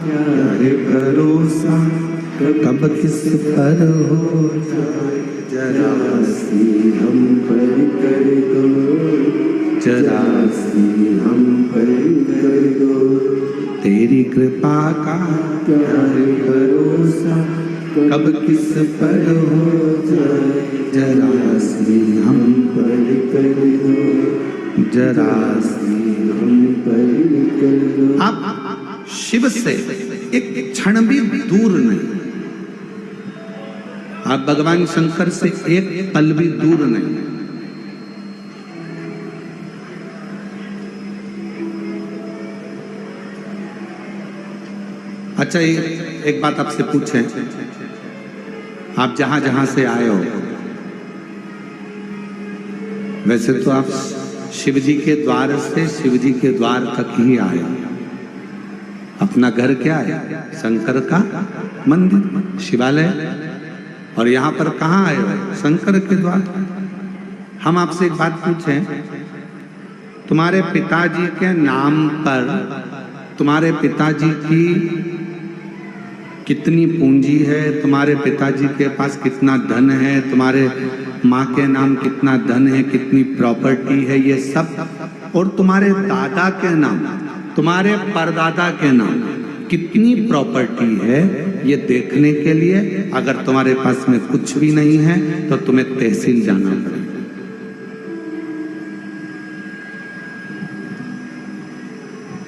प्यारे भरोसा कब किस पर हो जाए, जरा सी हम पर कर दो, जरा सी हम पर कर दो। तेरी कृपा का प्यारे भरोसा कब किस पर हो जाए, जरा सी हम पर कर दो, जरा सी हम पर कर दो। आप शिव से एक क्षण भी दूर नहीं, आप भगवान शंकर से एक पल भी दूर नहीं। अच्छा, एक बात आपसे पूछें, आप जहां जहां से आए हो, वैसे तो आप शिव जी के द्वार से शिव जी के द्वार तक ही आए हो। अपना घर क्या है? शंकर का मंदिर, शिवालय। और यहाँ पर कहाँ आए हो? शंकर के द्वार। हम आपसे एक बात पूछें, तुम्हारे पिताजी के नाम पर तुम्हारे पिताजी की कितनी पूंजी है, तुम्हारे पिताजी के पास कितना धन है, तुम्हारे माँ के नाम कितना धन है, कितनी प्रॉपर्टी है, ये सब, और तुम्हारे दादा के नाम, तुम्हारे परदादा के नाम कितनी प्रॉपर्टी है, ये देखने के लिए अगर तुम्हारे पास में कुछ भी नहीं है तो तुम्हें तहसील जाना पड़ेगा।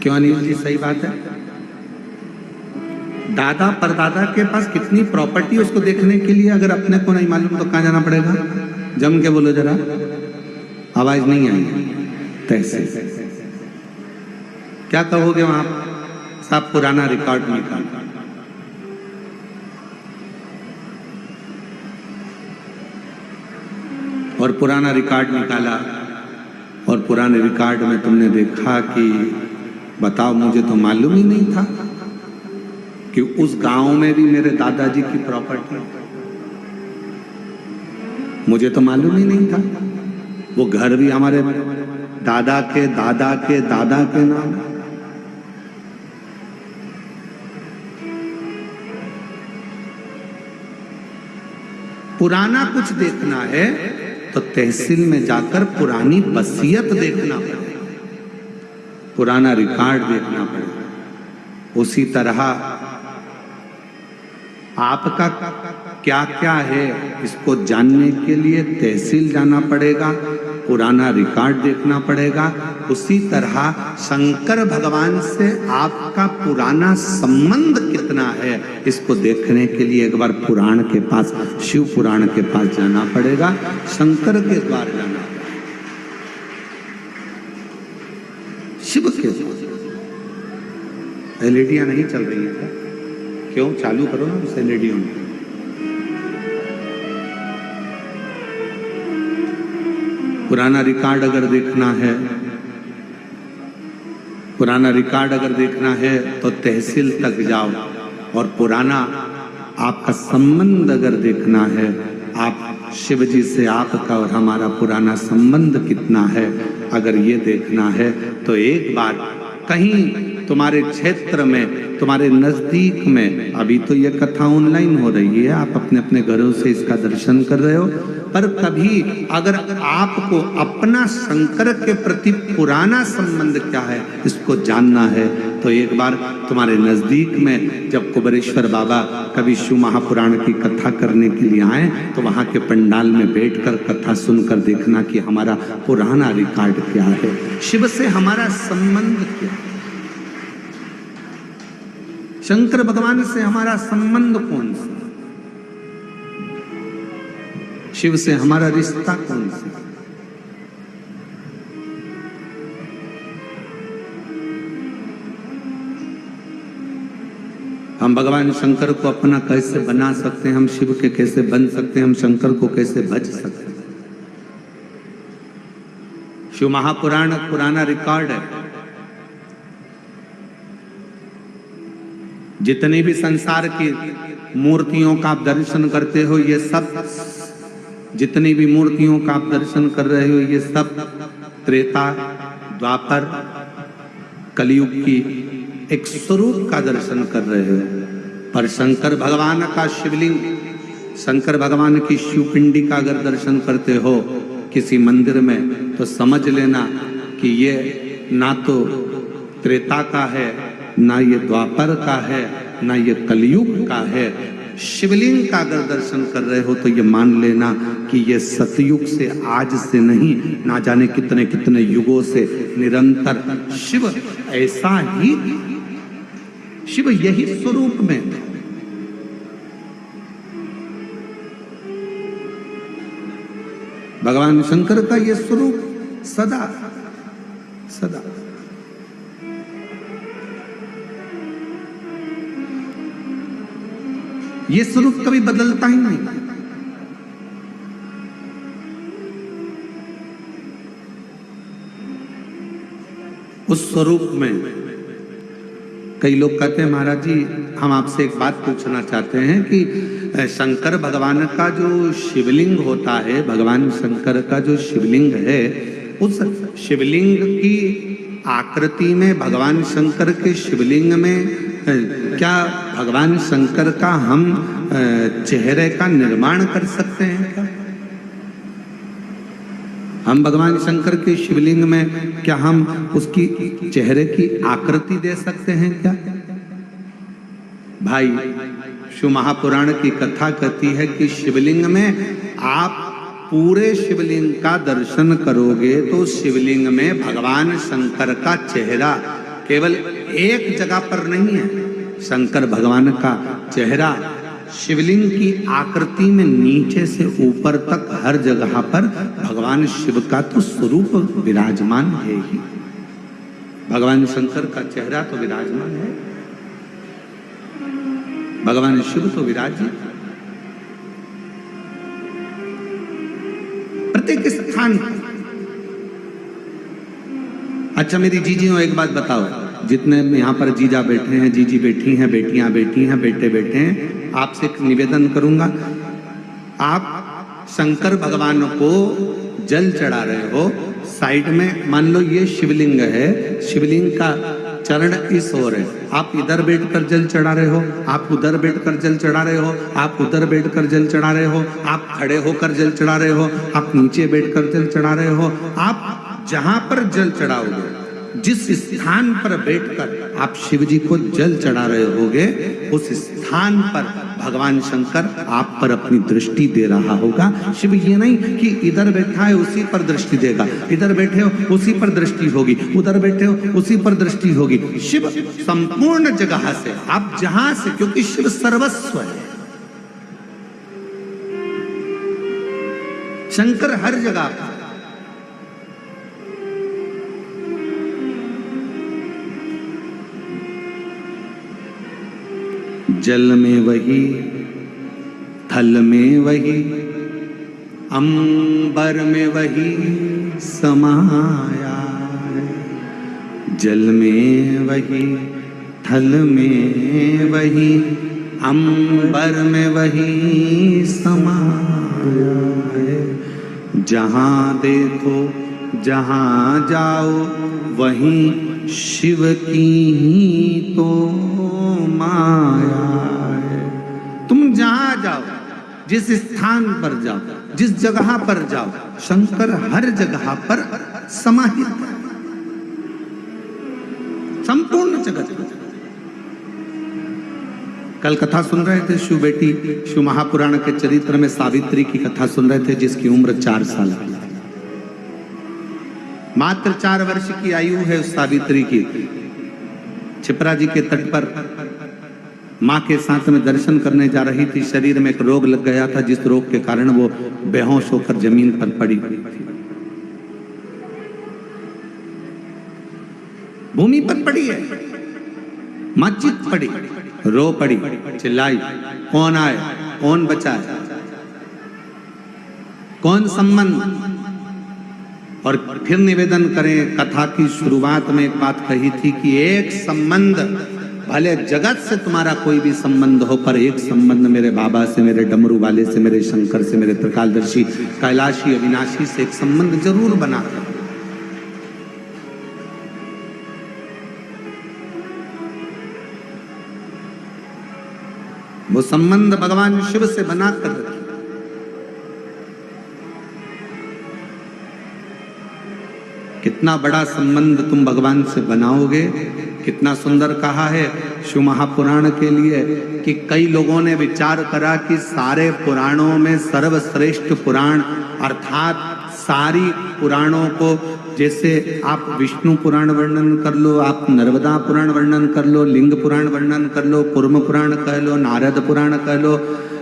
क्यों अनिल जी, सही बात है? दादा परदादा के पास कितनी प्रॉपर्टी, उसको देखने के लिए अगर अपने को नहीं मालूम तो कहां जाना पड़ेगा? जम के बोलो जरा, आवाज नहीं आई। तहसील। क्या कहोगे वहां? सब पुराना रिकॉर्ड निकाल, और पुराना रिकॉर्ड निकाला, और पुराने रिकॉर्ड में तुमने देखा कि बताओ, मुझे तो मालूम ही नहीं था कि उस गांव में भी मेरे दादाजी की प्रॉपर्टी, मुझे तो मालूम ही नहीं था। वो घर भी हमारे दादा के दादा के दादा के नाम। पुराना कुछ देखना है तो तहसील में जाकर पुरानी वसीयत देखना पड़ेगा, पुराना रिकॉर्ड देखना पड़ेगा। उसी तरह आपका क्या क्या है, इसको जानने के लिए तहसील जाना पड़ेगा, पुराना रिकॉर्ड देखना पड़ेगा। उसी तरह शंकर भगवान से आपका पुराना संबंध कितना है, इसको देखने के लिए एक बार पुराण के पास, शिव पुराण के पास जाना पड़ेगा, शंकर के द्वार जाना पड़ेगा, शिव के द्वार। एलईडियां नहीं चल रही है? क्यों? चालू करो ना उस एलईडियों में। पुराना रिकॉर्ड अगर देखना है, पुराना रिकॉर्ड अगर देखना है तो तहसील तक जाओ, और पुराना आपका संबंध अगर देखना है, आप शिव जी से आपका और हमारा पुराना संबंध कितना है, अगर ये देखना है तो एक बार कहीं तुम्हारे क्षेत्र में, तुम्हारे नजदीक में, अभी तो ये कथा ऑनलाइन हो रही है, आप अपने अपने घरों से इसका दर्शन कर रहे हो, पर कभी अगर आपको अपना शंकर के प्रति पुराना संबंध क्या है इसको जानना है, तो एक बार तुम्हारे नजदीक में जब कुबेरेश्वर बाबा कभी शिव महापुराण की कथा करने के लिए आए, तो वहां के पंडाल में बैठकर कथा सुनकर देखना कि हमारा पुराना रिकॉर्ड क्या है, शिव से हमारा संबंध क्या है, शंकर भगवान से हमारा संबंध कौन सा, शिव से हमारा रिश्ता कौन सा। हम भगवान शंकर को अपना कैसे बना सकते हैं, हम शिव के कैसे बन सकते हैं, हम शंकर को कैसे भज सकते हैं। शिव महापुराण पुराना रिकॉर्ड है। जितनी भी संसार की मूर्तियों का आप दर्शन करते हो, ये सब, जितनी भी मूर्तियों का आप दर्शन कर रहे हो, ये सब त्रेता, द्वापर, कलयुग की एक स्वरूप का दर्शन कर रहे हो। पर शंकर भगवान का शिवलिंग, शंकर भगवान की शिवपिंडी का अगर दर्शन करते हो किसी मंदिर में, तो समझ लेना कि ये ना तो त्रेता का है, ना ये द्वापर का है, ना ये कलयुग का है। शिवलिंग का अगर दर्शन कर रहे हो तो ये मान लेना कि ये सतयुग से, आज से नहीं, ना जाने कितने कितने युगों से निरंतर शिव ऐसा ही, शिव यही स्वरूप में थे। भगवान शंकर का ये स्वरूप सदा सदा ये स्वरूप कभी बदलता ही नहीं। उस स्वरूप में कई लोग कहते हैं महाराज जी हम आपसे एक बात पूछना चाहते हैं कि शंकर भगवान का जो शिवलिंग होता है, भगवान शंकर का जो शिवलिंग है, उस शिवलिंग की आकृति में, भगवान शंकर के शिवलिंग में क्या भगवान शंकर का हम चेहरे का निर्माण कर सकते हैं क्या? हम भगवान शंकर के शिवलिंग में क्या हम उसकी चेहरे की आकृति दे सकते हैं क्या? भाई शिव महापुराण की कथा कहती है कि शिवलिंग में आप पूरे शिवलिंग का दर्शन करोगे तो शिवलिंग में भगवान शंकर का चेहरा केवल एक जगह पर नहीं है। शंकर भगवान का चेहरा शिवलिंग की आकृति में नीचे से ऊपर तक हर जगह पर भगवान शिव का तो स्वरूप विराजमान है ही। भगवान शंकर का चेहरा तो विराजमान है, भगवान शिव तो विराजित। प्रत्येक स्थान। अच्छा मेरी जीजियों एक बात बताओ, जितने यहाँ पर जीजा बैठे हैं, जीजी बैठी हैं, बेटियां बैठी हैं, बेटे बैठे हैं, आपसे एक निवेदन करूंगा, आप शंकर भगवान को जल चढ़ा रहे हो, साइड में मान लो ये शिवलिंग है, शिवलिंग का चरण इस ओर है, आप इधर बैठकर जल चढ़ा रहे हो, आप उधर बैठकर जल चढ़ा रहे हो, आप उधर बैठकर जल चढ़ा रहे हो, आप खड़े होकर जल चढ़ा रहे हो, आप नीचे बैठकर जल चढ़ा रहे हो, आप जहां पर जल चढ़ाओगे, जिस स्थान पर बैठकर आप शिव जी को जल चढ़ा रहे होगे, उस स्थान पर भगवान शंकर आप पर अपनी दृष्टि दे रहा होगा। शिव ये नहीं कि इधर बैठा है उसी पर दृष्टि देगा, इधर बैठे हो उसी पर दृष्टि होगी, उधर बैठे हो उसी पर दृष्टि होगी। शिव संपूर्ण जगह से, आप जहां से, क्योंकि शिव सर्वस्व है, शंकर हर जगह पर। जल में वही, थल में वही, अंबर में वही समाया है। जल में वही, थल में वही, अंबर में वही समाया है। जहां देखो जहां जाओ वहीं शिव की ही तो माया है। तुम जहां जाओ, जिस स्थान पर जाओ, जिस जगह पर जाओ, शंकर हर जगह पर समाहित है, संपूर्ण जगत। कल कथा सुन रहे थे शिव बेटी, शिव महापुराण के चरित्र में सावित्री की कथा सुन रहे थे, जिसकी उम्र 4 साल की, मात्र 4 वर्ष की आयु है उस सावित्री की। छिपरा जी के तट पर मां के साथ में दर्शन करने जा रही थी, शरीर में एक रोग लग गया था, जिस रोग के कारण वो बेहोश होकर जमीन पर पड़ी, भूमि पर पड़ी है, मां चित पड़ी, रो पड़ी, चिल्लाई, कौन आए, कौन बचाए, कौन संबंध। और फिर निवेदन करें, कथा की शुरुआत में एक बात कही थी कि एक संबंध, भले जगत से तुम्हारा कोई भी संबंध हो, पर एक संबंध मेरे बाबा से, मेरे डमरू वाले से, मेरे शंकर से, मेरे त्रिकालदर्शी कैलाशी अविनाशी से एक संबंध जरूर बना। वो संबंध भगवान शिव से बना कर रखे। कितना बड़ा संबंध तुम भगवान से बनाओगे। कितना सुंदर कहा है शिव महापुराण के लिए कि कई लोगों ने विचार करा कि सारे पुराणों में सर्वश्रेष्ठ पुराण अर्थात सारी पुराणों को, जैसे आप विष्णु पुराण वर्णन कर लो, आप नर्मदा पुराण वर्णन कर लो, लिंग पुराण वर्णन कर लो, कूर्म पुराण कह लो, नारद पुराण कह लो,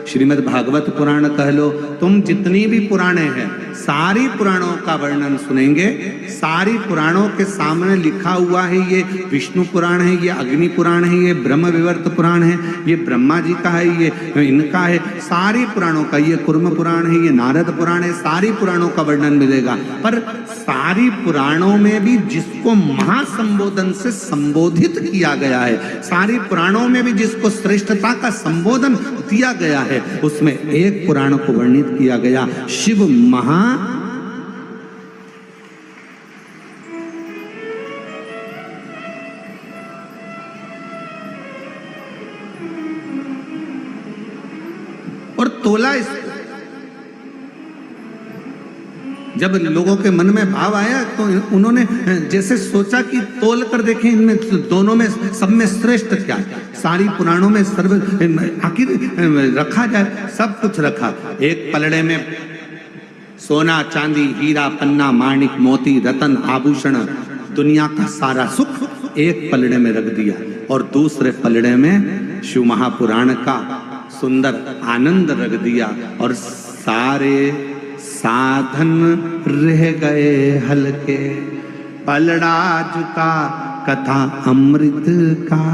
श्रीमद् भागवत पुराण कह लो, तुम जितनी भी पुराणे हैं सारी पुराणों का वर्णन सुनेंगे। सारी पुराणों के सामने लिखा हुआ है ये विष्णु पुराण है, ये अग्नि पुराण है, ये ब्रह्म विवर्त पुराण है, ये ब्रह्मा जी का है, ये इनका है, सारी पुराणों का, ये कूर्म पुराण है, ये नारद पुराण है, सारी पुराणों का वर्णन मिलेगा। पर सारी पुराणों में भी जिसको महासंबोधन से संबोधित किया गया है, सारी पुराणों में भी जिसको श्रेष्ठता का संबोधन दिया गया है, उसमें एक पुराण को वर्णित किया गया शिव महा और तोला। इसको जब लोगों के मन में भाव आया तो उन्होंने जैसे सोचा कि तोल कर देखें इनमें दोनों में सब में श्रेष्ठ क्या है। सारी पुराणों में सर्व आखिर रखा जाए, सब कुछ रखा। एक पलड़े में सोना चांदी हीरा पन्ना माणिक मोती रतन आभूषण दुनिया का सारा सुख एक पलड़े में रख दिया और दूसरे पलड़े में शिव महापुराण का सुंदर आनंद रख दिया और सारे साधन रह गए हल्के। पलड़ा झुका कथा अमृत का,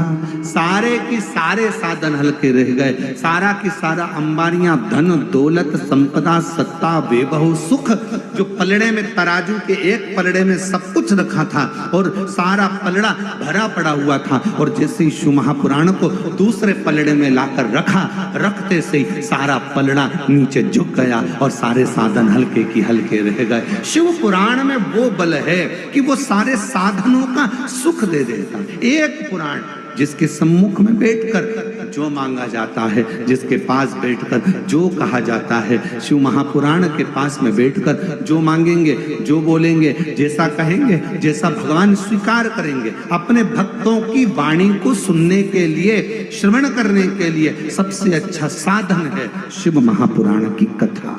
सारे की सारे साधन हल्के रह गए। सारा की सारा अंबारियां धन दौलत संपदा सत्ता वैभव सुख जो पलड़े में तराजू के एक पलड़े में सब कुछ रखा था और सारा पलड़ा भरा पड़ा हुआ था। और जैसे ही शिव महापुराण को दूसरे पलड़े में लाकर रखा, रखते से ही सारा पलड़ा नीचे झुक गया और सारे साधन हल्के की हल्के रह गए। शिव पुराण में वो बल है कि वो सारे साधनों का सुख दे देता। एक पुराण जिसके सम्मुख में बैठकर जो मांगा जाता है, जिसके पास बैठकर जो कहा जाता है, शिव महापुराण के पास में बैठकर जो मांगेंगे, जो बोलेंगे, जैसा कहेंगे, जैसा भगवान स्वीकार करेंगे। अपने भक्तों की वाणी को सुनने के लिए, श्रवण करने के लिए सबसे अच्छा साधन है शिव महापुराण की कथा।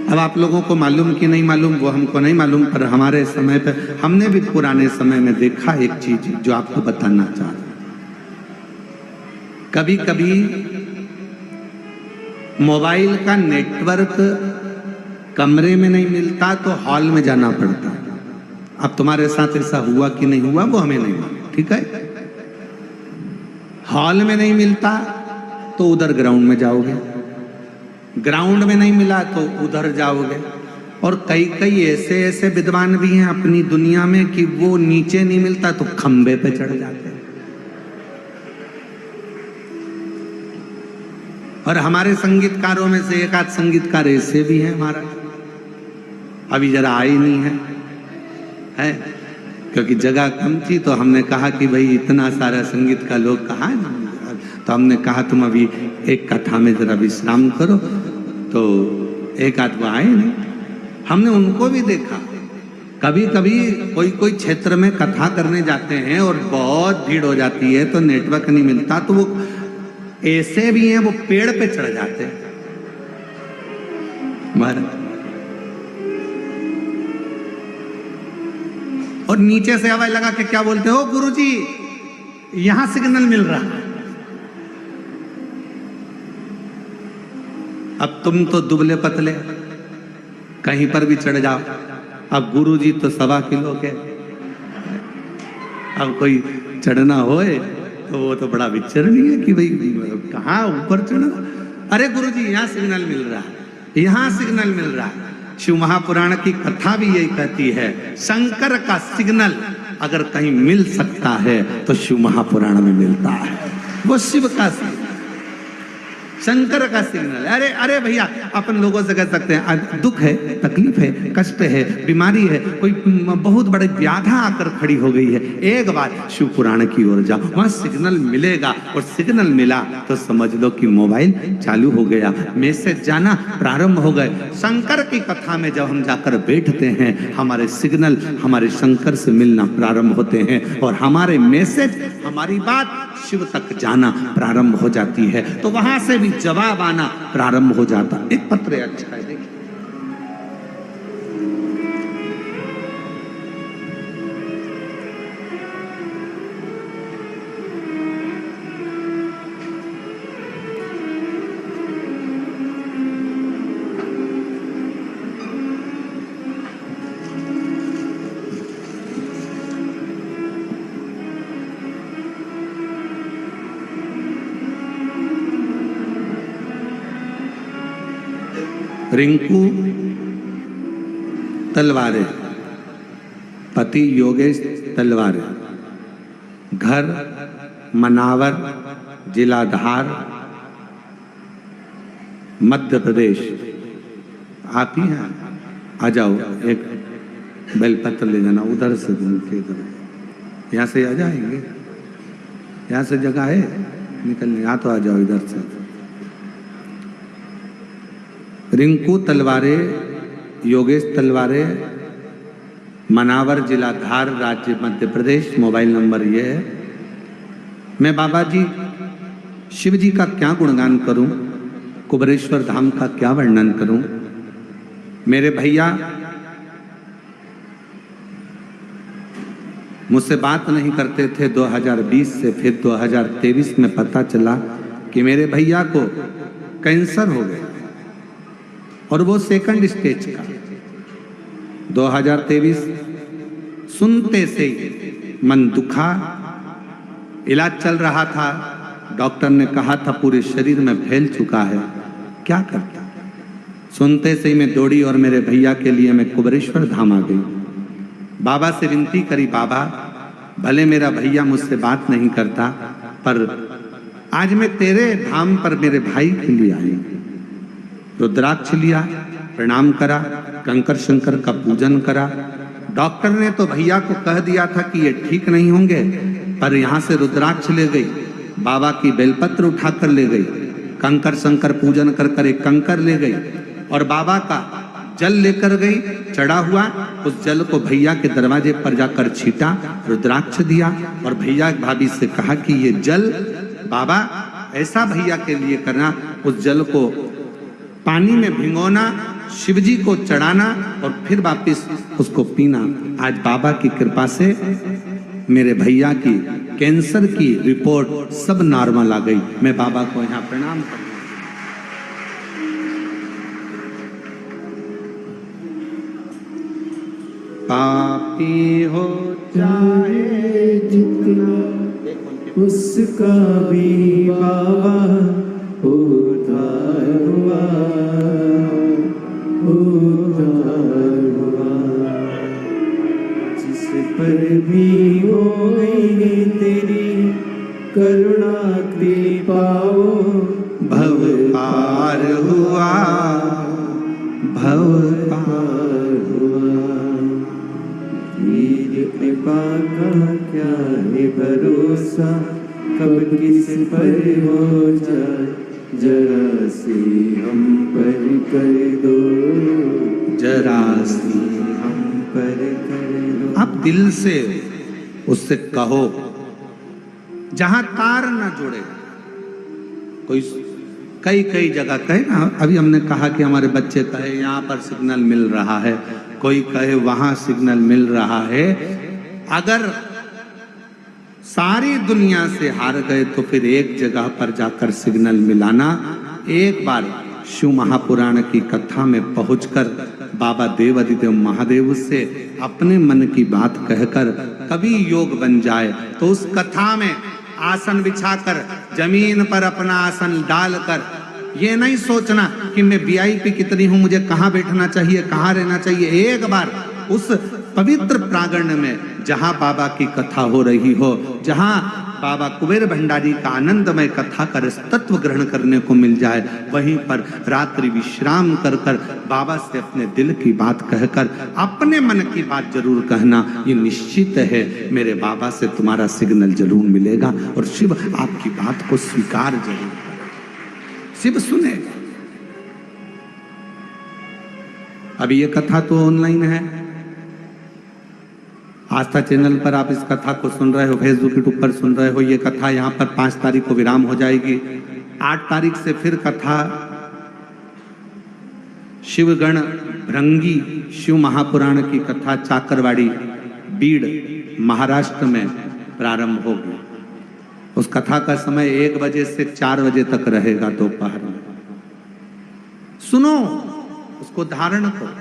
अब आप लोगों को मालूम कि नहीं मालूम वो हमको नहीं मालूम, पर हमारे समय पे हमने भी पुराने समय में देखा एक चीज जो आपको बताना चाहता। कभी कभी मोबाइल का नेटवर्क कमरे में नहीं मिलता तो हॉल में जाना पड़ता। अब तुम्हारे साथ ऐसा हुआ कि नहीं हुआ वो हमें नहीं मालूम, ठीक है। हॉल में नहीं मिलता तो उधर ग्राउंड में जाओगे, ग्राउंड में नहीं मिला तो उधर जाओगे। और कई कई ऐसे ऐसे विद्वान भी हैं अपनी दुनिया में कि वो नीचे नहीं मिलता तो खंबे पे चढ़ जाते हैं। और हमारे संगीतकारों में से एक आध संगीतकार ऐसे भी हैं हमारा, अभी जरा आए नहीं है क्योंकि जगह कम थी। तो हमने कहा कि भाई इतना सारा संगीत का लोग कहाँ है, तो हमने कहा तुम अभी एक कथा में जरा विश्राम करो। तो एक आध वो आए नहीं, हमने उनको भी देखा। कभी कभी कोई कोई क्षेत्र में कथा करने जाते हैं और बहुत भीड़ हो जाती है तो नेटवर्क नहीं मिलता, तो वो ऐसे भी हैं वो पेड़ पे चढ़ जाते हैं। और नीचे से आवाज लगा के क्या बोलते हो, गुरुजी यहां सिग्नल मिल रहा है। अब तुम तो दुबले पतले कहीं पर भी चढ़ जाओ, अब गुरुजी तो 1.25 किलो के, अब कोई चढ़ना होए तो वो तो बड़ा विचरणीय है कि भाई कहाँ ऊपर चढ़ना। अरे गुरुजी यहाँ सिग्नल मिल रहा है, यहाँ सिग्नल मिल रहा है। शिव महापुराण की कथा भी यही कहती है, शंकर का सिग्नल अगर कहीं मिल सकता है तो शिव महापुराण में मिलता है। वो शिव का सिग्नल, शंकर का सिग्नल। अरे अरे भैया, अपन लोगों से कह सकते हैं दुख है, तकलीफ है, कष्ट है, बीमारी है, कोई बहुत बड़ी व्याधा आकर खड़ी हो गई है, एक बार शिव पुराण की ओर जाओ, वहां सिग्नल मिलेगा। और सिग्नल मिला तो समझ लो कि मोबाइल चालू हो गया, मैसेज जाना प्रारंभ हो गए। शंकर की कथा में जब हम जाकर बैठते हैं, हमारे सिग्नल हमारे शंकर से मिलना प्रारंभ होते हैं और हमारे मैसेज, हमारी बात शिव तक जाना प्रारंभ हो जाती है, तो वहां से भी जवाब आना प्रारंभ हो जाता। एक पत्र अच्छा है, देखिए। रिंकू तलवारे, पति योगेश तलवारे, घर मनावर, जिला धार, मध्य प्रदेश। आप ही हैं? आ जाओ, एक बेलपत्र ले जाना उधर से घूम के, इधर यहाँ से आ जाएंगे, यहाँ से जगह है निकलने, यहाँ तो आ जाओ इधर से। रिंकू तलवारे, योगेश तलवारे, मनावर, जिला धार, राज्य मध्य प्रदेश। मोबाइल नंबर ये है। मैं बाबा जी शिव जी का क्या गुणगान करूं, कुबेरेश्वर धाम का क्या वर्णन करूं। मेरे भैया मुझसे बात नहीं करते थे 2020 से, फिर 2023 में पता चला कि मेरे भैया को कैंसर हो गया और वो सेकंड स्टेज का। 2023 सुनते से मन दुखा, इलाज चल रहा था, डॉक्टर ने कहा था पूरे शरीर में फैल चुका है, क्या करता। सुनते से ही मैं दौड़ी और मेरे भैया के लिए मैं कुबेरेश्वर धाम आ गई। बाबा से विनती करी, बाबा भले मेरा भैया मुझसे बात नहीं करता, पर आज मैं तेरे धाम पर मेरे भाई के लिए आई। रुद्राक्ष लिया, प्रणाम करा, कंकर शंकर का पूजन करा। डॉक्टर ने तो भैया को कह दिया था कि ये ठीक नहीं होंगे, पर यहाँ से रुद्राक्ष ले गई, बाबा की बेलपत्र उठाकर ले गई, कंकर शंकर पूजन कर कर एक कंकर ले गई और बाबा का जल लेकर गई, चढ़ा हुआ। उस जल को भैया के दरवाजे पर जाकर छीटा, रुद्राक्ष दिया और भैया भाभी से कहा कि ये जल बाबा ऐसा भैया के लिए करना, उस जल को पानी में भिगोना, शिवजी को चढ़ाना और फिर वापस उसको पीना। आज बाबा की कृपा से मेरे भैया की कैंसर की रिपोर्ट सब नॉर्मल आ गई। मैं बाबा को यहाँ प्रणाम करता हूँ। पापी हो चाहे जितना, उसका भी बाबा उद्धार हुआ, उद्धार हुआ। जिस पर भी हो गई तेरी करुणा कृपा, भव पार हुआ, भव पार हुआ। तेरी कृपा का क्या है भरोसा, कब किस पर हो जाए, जरा सी हम पर कर दो, जरा सी हम पर कर दो। आप दिल से उससे कहो, जहां तार ना जुड़े। कोई कई कई जगह कहे ना, अभी हमने कहा कि हमारे बच्चे कहे यहाँ पर सिग्नल मिल रहा है, कोई कहे वहां सिग्नल मिल रहा है। अगर सारी दुनिया से हार गए तो फिर एक जगह पर जाकर सिग्नल मिलाना। एक बार शिव महापुराण की कथा में पहुंचकर बाबा देव अधिदेव महादेव से अपने मन की बात कहकर कभी योग बन जाए तो उस कथा में आसन बिछाकर जमीन पर अपना आसन डालकर ये नहीं सोचना कि मैं वीआईपी कितनी हूं, मुझे कहां बैठना चाहिए, कहां रहना चाहिए। एक बार उस पवित्र प्रांगण में जहां बाबा की कथा हो रही हो, जहां बाबा कुबेर भंडारी का आनंदमय कथा का रसतत्व ग्रहण करने को मिल जाए, वहीं पर रात्रि विश्राम कर कर बाबा से अपने दिल की बात कहकर अपने मन की बात जरूर कहना। ये निश्चित है मेरे बाबा से तुम्हारा सिग्नल जरूर मिलेगा और शिव आपकी बात को स्वीकार जरूर करेगा, शिव सुनेगा। अभी ये कथा तो ऑनलाइन है, आस्था चैनल पर आप इस कथा को सुन रहे हो, फेसबुक यूट्यूब पर सुन रहे हो। ये कथा यहाँ पर 5 तारीख को विराम हो जाएगी। 8 तारीख से फिर कथा शिवगण भृंगी शिव महापुराण की कथा चाकरवाड़ी बीड़ महाराष्ट्र में प्रारंभ होगी। उस कथा का समय 1 बजे से 4 बजे तक रहेगा दोपहर में। सुनो, उसको धारण करो।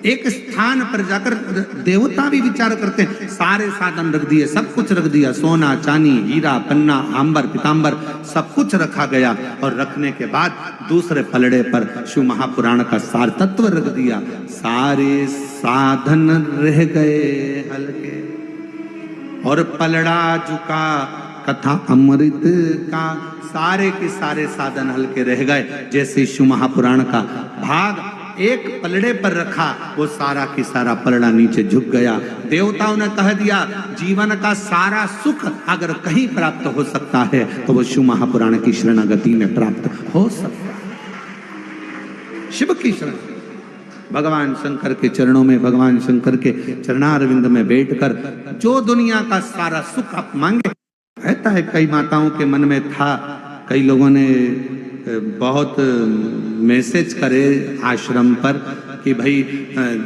एक स्थान पर जाकर देवता भी विचार करते हैं, सारे साधन रख दिए, सब कुछ रख दिया, सोना चांदी हीरा पन्ना आंबर पीतांबर सब कुछ रखा गया। और रखने के बाद दूसरे पलड़े पर शिव महापुराण का सार तत्व रख दिया। सारे साधन रह गए हल्के और पलड़ा झुका कथा अमृत का। सारे के सारे साधन हल्के रह गए। जैसे शिव महापुराण का भाग एक पलड़े पर रखा, वो सारा की सारा पलड़ा नीचे झुक गया। देवताओं ने कह दिया जीवन का सारा सुख अगर कहीं प्राप्त हो सकता है तो वो शिव महापुराण की शरणागति में प्राप्त हो सकता है। शिव की शरण, भगवान शंकर के चरणों में, भगवान शंकर के चरणारविंद में बैठकर जो दुनिया का सारा सुख आप मांगे। कहता है कई माताओं के मन में था, कई लोगों ने बहुत मैसेज करे आश्रम पर कि भाई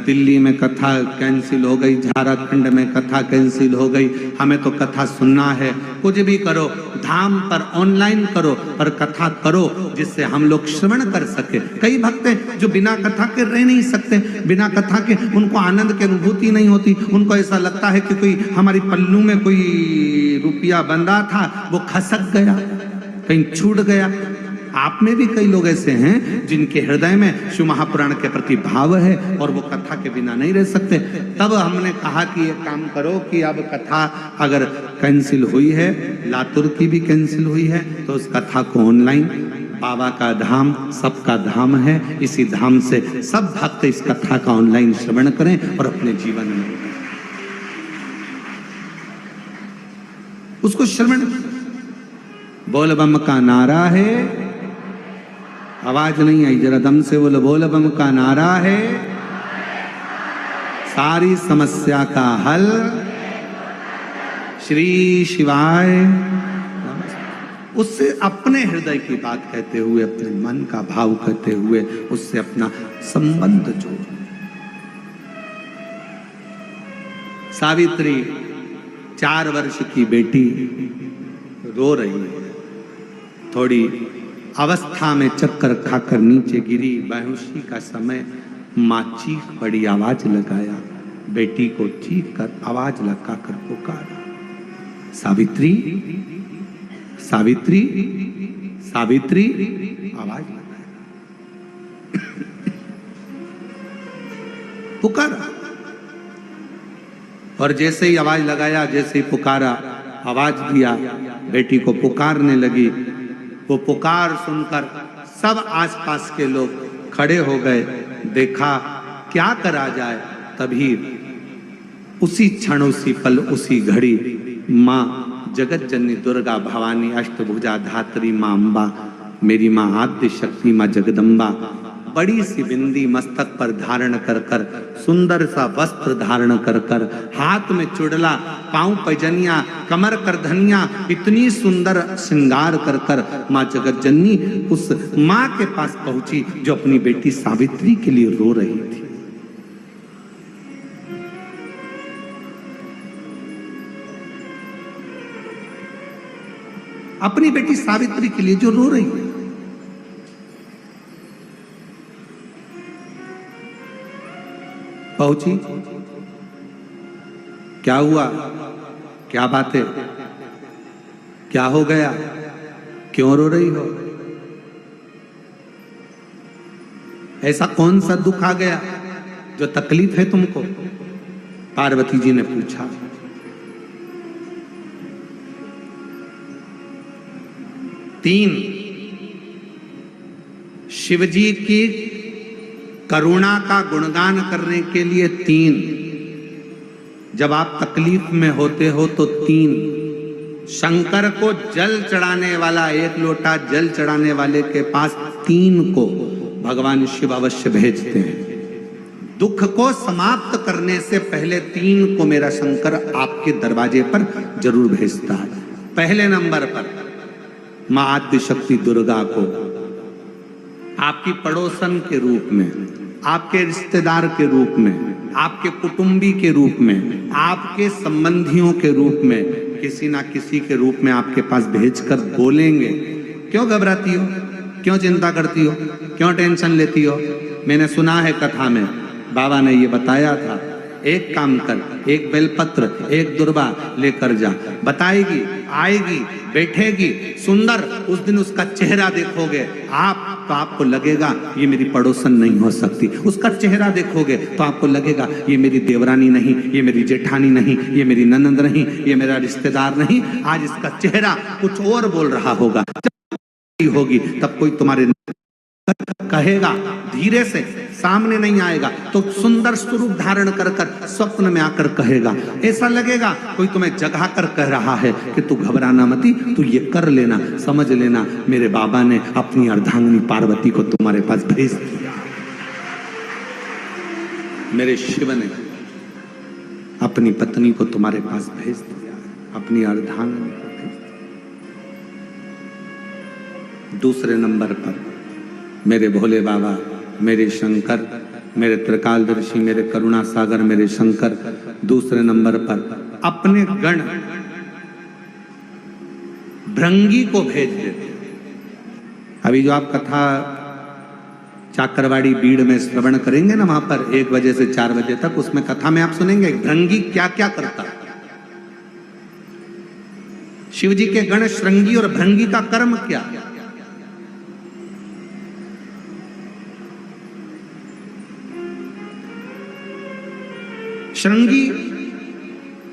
दिल्ली में कथा कैंसिल हो गई, झारखंड में कथा कैंसिल हो गई, हमें तो कथा सुनना है। कुछ भी करो, धाम पर ऑनलाइन करो पर कथा करो जिससे हम लोग श्रवण कर सके। कई भक्त हैं जो बिना कथा के रह नहीं सकते, बिना कथा के उनको आनंद की अनुभूति नहीं होती। उनको ऐसा लगता है कि कोई हमारी पल्लू में कोई रुपया बंधा था, वो खसक गया, कहीं छूट गया। आप में भी कई लोग ऐसे हैं जिनके हृदय में शिव महापुराण के प्रति भाव है और वो कथा के बिना नहीं रह सकते। तब हमने कहा कि एक काम करो कि अब कथा अगर कैंसिल हुई है, लातूर की भी कैंसिल हुई है, तो उस कथा को ऑनलाइन, बाबा का धाम सबका धाम है, इसी धाम से सब भक्त इस कथा का ऑनलाइन श्रवण करें और अपने जीवन में उसको श्रवण। बोल बम का नारा है, आवाज नहीं आई, जरा दम से बोलो। बोल बम का नारा है, सारी समस्या का हल श्री शिवाय। उससे अपने हृदय की बात कहते हुए, अपने मन का भाव कहते हुए उससे अपना संबंध जोड़। सावित्री 4 वर्ष की बेटी रो रही है, थोड़ी अवस्था में चक्कर खाकर नीचे गिरी। बेहोशी का समय, माँ चीख पड़ी, आवाज लगाया, बेटी को चीख कर आवाज लगाकर पुकारा, सावित्री सावित्री सावित्री, आवाज लगाया, पुकारा। और जैसे ही आवाज लगाया, जैसे ही पुकारा, आवाज दिया, बेटी को पुकारने लगी। वो पुकार सुनकर सब आसपास के लोग खड़े हो गए। देखा क्या करा जाए। तभी उसी क्षण, उसी पल, उसी घड़ी माँ जगत जननी दुर्गा भवानी अष्टभुजा धात्री माँ अम्बा, मेरी माँ आद्य शक्ति माँ जगदम्बा, बड़ी सी बिंदी मस्तक पर धारण कर कर, सुंदर सा वस्त्र धारण कर कर, हाथ में चुड़ला, पांव पैजनिया, कमर कर धनिया, इतनी सुंदर श्रृंगार कर कर माँ जगत जननी उस माँ के पास पहुंची जो अपनी बेटी सावित्री के लिए रो रही थी। अपनी बेटी सावित्री के लिए जो रो रही है। पहुंची, क्या हुआ, क्या बात है, क्या हो गया, क्यों रो रही हो, ऐसा कौन सा दुख आ गया जो तकलीफ है तुमको। पार्वती जी ने पूछा। तीन, शिव जी की करुणा का गुणगान करने के लिए तीन, जब आप तकलीफ में होते हो तो तीन, शंकर को जल चढ़ाने वाला, एक लोटा जल चढ़ाने वाले के पास तीन को भगवान शिव अवश्य भेजते हैं। दुख को समाप्त करने से पहले तीन को मेरा शंकर आपके दरवाजे पर जरूर भेजता है। पहले नंबर पर मां आद्यशक्ति दुर्गा को आपकी पड़ोसन के रूप में, आपके रिश्तेदार के रूप में, आपके कुटुंबी के रूप में, आपके संबंधियों के रूप में, किसी ना किसी के रूप में आपके पास भेजकर बोलेंगे, क्यों घबराती हो, क्यों चिंता करती हो, क्यों टेंशन लेती हो। मैंने सुना है कथा में बाबा ने ये बताया था, एक काम कर, एक बेलपत्र, एक दुर्वा लेकर जा, बताएगी, आएगी, बैठेगी, सुंदर, उस दिन उसका चेहरा देखोगे आप तो आपको लगेगा ये मेरी पड़ोसन नहीं हो सकती। उसका चेहरा देखोगे तो आपको लगेगा ये मेरी देवरानी नहीं, ये मेरी जेठानी नहीं, ये मेरी ननंद नहीं, ये मेरा रिश्तेदार नहीं। आज इसका चेहरा कुछ और बोल रहा होगा। जब होगी तब कोई तुम्हारे कहेगा, धीरे से, सामने नहीं आएगा तो सुंदर स्वरूप धारण कर कर स्वप्न में आकर कहेगा। ऐसा लगेगा कोई तुम्हें जगा कर कह रहा है कि तू घबराना मती, तू ये कर लेना, समझ लेना मेरे बाबा ने अपनी अर्धांगिनी पार्वती को तुम्हारे पास भेज दिया, मेरे शिव ने अपनी पत्नी को तुम्हारे पास भेज दिया, अपनी अर्धांगिनी को भेज दिया। दूसरे नंबर पर मेरे भोले बाबा, मेरे शंकर, मेरे त्रिकालदर्शी, मेरे करुणा सागर, मेरे शंकर दूसरे नंबर पर अपने गण भृंगी को भेज देते। अभी जो आप कथा चाकरवाड़ी बीड़ में श्रवण करेंगे ना, वहां पर 1 बजे से 4 बजे तक, उसमें कथा में आप सुनेंगे भृंगी क्या क्या करता है। शिव जी के गण श्रृंगी और भृंगी का कर्म क्या। श्रृंगी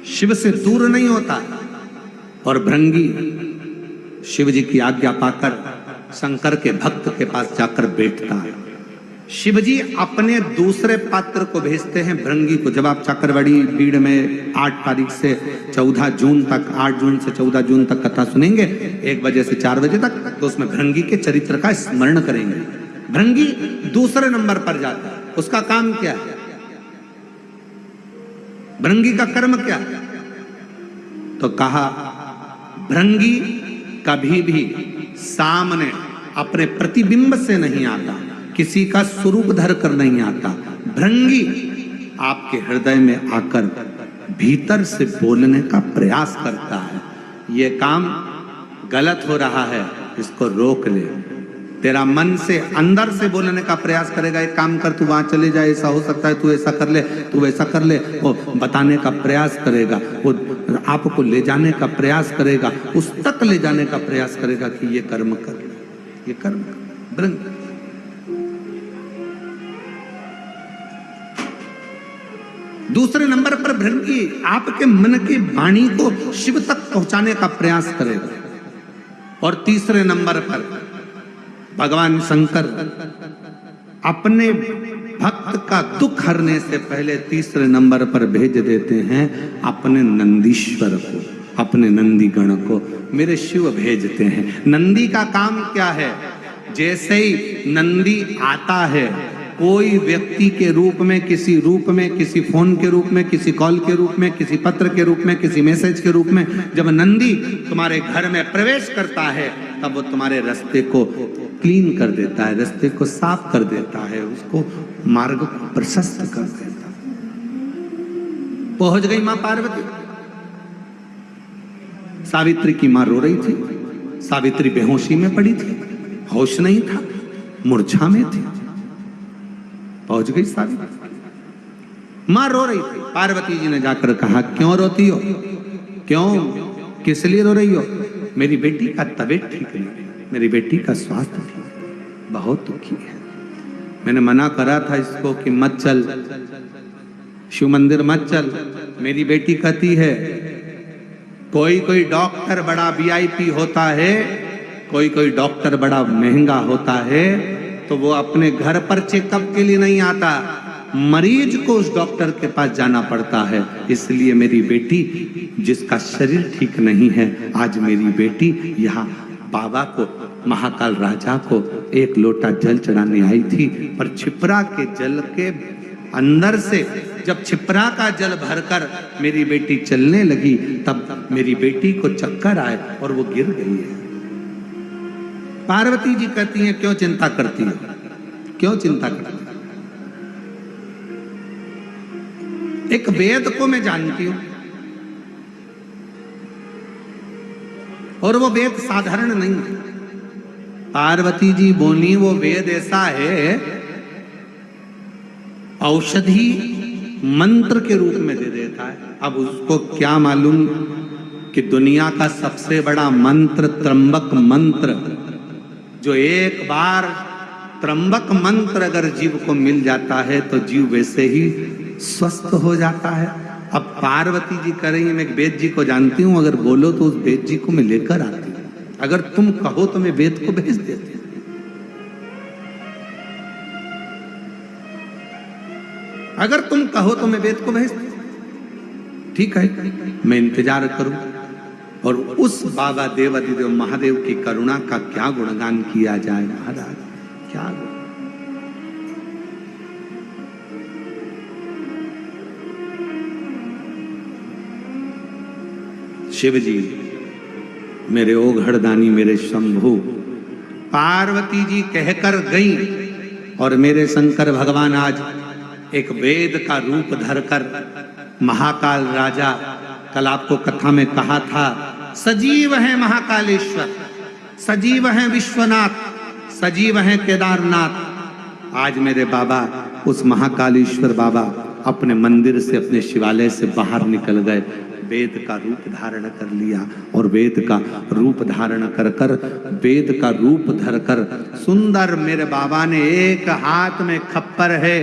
शिव से दूर नहीं होता और भृंगी शिव जी की आज्ञा पाकर शंकर के भक्त के पास जाकर बैठता है। शिव जी अपने दूसरे पात्र को भेजते हैं भृंगी को। जब आप चाकरवाड़ी बीड़ में 8 तारीख से 14 जून तक, 8 जून से 14 जून तक कथा सुनेंगे 1 बजे से 4 बजे तक, तो उसमें भृंगी के चरित्र का स्मरण करेंगे। भृंगी दूसरे नंबर पर जाता है। उसका काम क्या है, भृंगी का कर्म क्या, तो कहा भृंगी कभी भी सामने अपने प्रतिबिंब से नहीं आता, किसी का स्वरूप धर कर नहीं आता। भृंगी आपके हृदय में आकर भीतर से बोलने का प्रयास करता है। ये काम गलत हो रहा है, इसको रोक ले। तेरा मन से अंदर से बोलने का प्रयास करेगा, एक काम कर, तू वहां चले जा, ऐसा हो सकता है, तू ऐसा कर ले, तू वैसा कर ले। वो बताने का प्रयास करेगा, वो आपको ले जाने का प्रयास करेगा, उस तक ले जाने का प्रयास करेगा कि ये कर्म कर, ये कर्म कर। भृंग दूसरे नंबर पर भृंगी आपके मन की वाणी को शिव तक पहुंचाने का प्रयास करेगा। और तीसरे नंबर पर भगवान शंकर अपने भक्त का दुख हरने से पहले तीसरे नंबर पर भेज देते हैं अपने नंदीश्वर को, अपने नंदी गण को मेरे शिव भेजते हैं। नंदी का काम क्या है, जैसे ही नंदी आता है, कोई व्यक्ति के रूप में, किसी रूप में, किसी फोन के रूप में, किसी कॉल के रूप में, किसी पत्र के रूप में, किसी मैसेज के रूप में, जब नंदी तुम्हारे घर में प्रवेश करता है तब वो तुम्हारे रास्ते को क्लीन कर देता है, रास्ते को साफ कर देता है, उसको मार्ग को प्रशस्त कर देता है। पहुंच गई मां पार्वती। सावित्री की मां रो रही थी, सावित्री बेहोशी में पड़ी थी, होश नहीं था, मूर्छा में थी। पहुंच गई सावित्री, मां रो रही थी। पार्वती जी ने जाकर कहा, क्यों रोती हो, क्यों, किस लिए रो रही हो? मेरी बेटी का तबीयत ठीक नहीं, मेरी बेटी का स्वास्थ्य ठीक, बहुत दुखी है। मैंने मना करा था इसको कि मत चल, शिव मंदिर मत चल। मेरी बेटी कहती है कोई कोई डॉक्टर बड़ा वीआईपी होता है, कोई कोई डॉक्टर बड़ा महंगा होता है, तो वो अपने घर पर चेकअप के लिए नहीं आता, मरीज को उस डॉक्टर के पास जाना पड़ता है। इसलिए मेरी बेटी जिसका शरीर ठीक नहीं है, आज मेरी बेटी यहाँ बाबा को, महाकाल राजा को एक लोटा जल चढ़ाने आई थी। पर छिपरा के जल के अंदर से जब छिपरा का जल भरकर मेरी बेटी चलने लगी, तब मेरी बेटी को चक्कर आए और वो गिर गई है। पार्वती जी कहती हैं क्यों चिंता करती हो, क्यों चिंता करती हो? एक वेद को मैं जानती हूं और वो वेद साधारण नहीं है। पार्वती जी बोली वो वेद ऐसा है, औषधि मंत्र के रूप में दे देता है। अब उसको क्या मालूम कि दुनिया का सबसे बड़ा मंत्र त्र्यंबक मंत्र, जो एक बार त्र्यंबक मंत्र अगर जीव को मिल जाता है तो जीव वैसे ही स्वस्थ हो जाता है। अब पार्वती जी कह रही है मैं वेद जी को जानती हूं, अगर बोलो तो उस वेद जी को मैं लेकर आती हूं, अगर तुम कहो तो मैं वेद को भेज देती हूं। अगर तुम कहो तो मैं वेद को भेज दूं, ठीक है, मैं इंतजार करूं। और उस बाबा देवाधिदेव महादेव की करुणा का क्या गुणगान किया जाए महाराज, क्या शिव जी मेरे ओघड़दानी, मेरे शंभु। पार्वती जी कहकर गई और मेरे शंकर भगवान आज एक वेद का रूप धरकर महाकाल राजा, कल आपको कथा में कहा था, सजीव है महाकालेश्वर, सजीव है विश्वनाथ, सजीव है केदारनाथ। आज मेरे बाबा उस महाकालेश्वर बाबा अपने मंदिर से, अपने शिवालय से बाहर निकल गए, वेद का रूप धारण कर लिया। और वेद का रूप धारण कर कर, वेद का रूप धरकर सुंदर मेरे बाबा ने, एक हाथ में खप्पर है,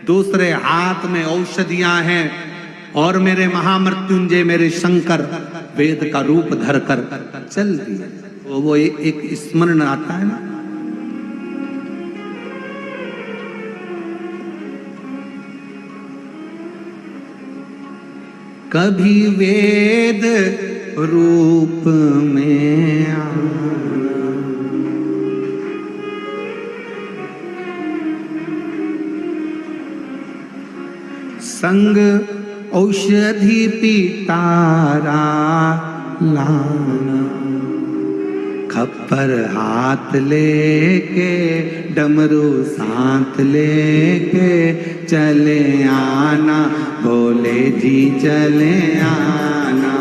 दूसरे हाथ में औषधियां हैं, और मेरे महामृत्युंजय मेरे शंकर वेद का रूप धरकर चल दिए। वो एक स्मरण आता है ना, कभी वेद रूप में संग औषधि पिटारा लाना, खप्पर हाथ लेके डमरू साथ लेके चले आना, भोले जी चले आना।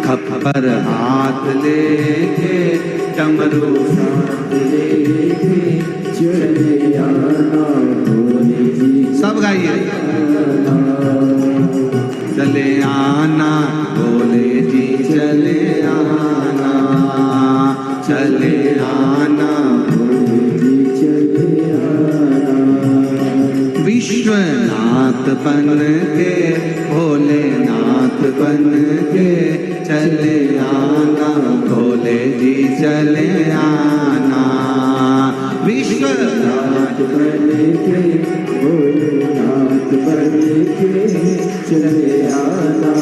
खप्पर हाथ लेके डमरू साथ लेके चले आना, भोले जी सब गाइए, चले आना भोले जी चले आना, चले आना भोले जी चले आना। विश्वनाथ बन के, भोलेनाथ बन के चले आना, भोले जी चले आना। विश्वनाथ बन के, भोलेनाथ बन के चले आना,